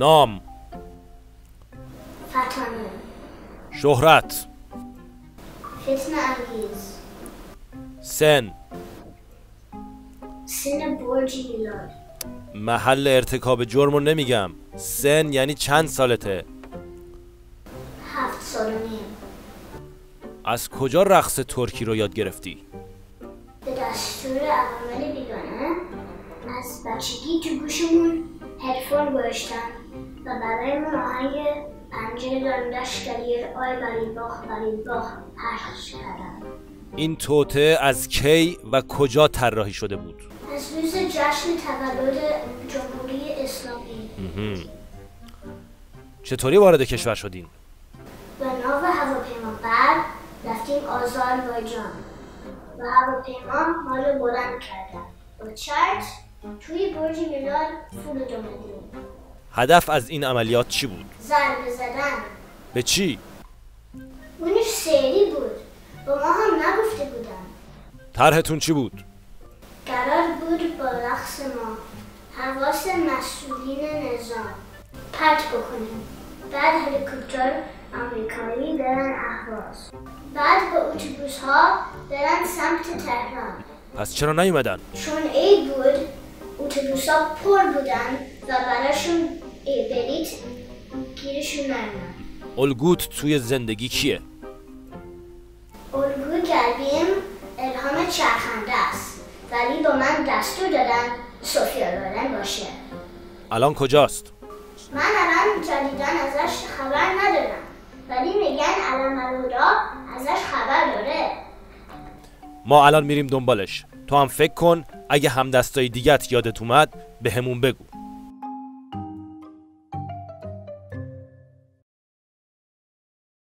نام. فتانه. شهرت. فتنه انگیز. سن. سن برج میلاد. محل ارتکاب جرم رو نمیگم، سن یعنی چند سالته؟ 7 سال و نیم. از کجا رقص ترکی رو یاد گرفتی؟ به دستور عوامل بیگانه از بچگی تو گوشمون هدفون گذاشتن و برای من آهنگ پنجره داندش گلیر آی بری باخ پخش کردن. این توته از کی و کجا طراحی شده بود؟ از روز جشن تولد جمهوری اسلامی. چطوری وارد کشور شدین؟ به ناو هواپیما بر رفتیم آذربایجان و هواپیما ما رو بلند کردن. با چرت توی برج میلاد فرود اومدیم. هدف از این عملیات چی بود؟ ضربه زدن. به چی؟ اونش سری بود، با ما هم نگفته بودن. طرحتون چی بود؟ قرار بود با رقص ما حواس مسئولین نظام پرت بکنیم، بعد هلیکوپتر آمریکایی برن اهواز، بعد با اتوبوس ها برن سمت تهران. پس چرا نیومدن؟ چون عید بود اتوبوس ها پر بودن و براشون بلیت گیرشون نیومد. الگوت توی زندگی کیه؟ الگوی قلبیم الهام چرخنده است، ولی با من دستور دادن سوفیا لورن باشه. الان کجاست؟ من الان جدیدن ازش خبر ندارم، ولی میگن علم الهدا ازش خبر داره. ما الان میریم دنبالش، تو هم فکر کن، اگه همدستای دیگت یادت اومد به همون بگو.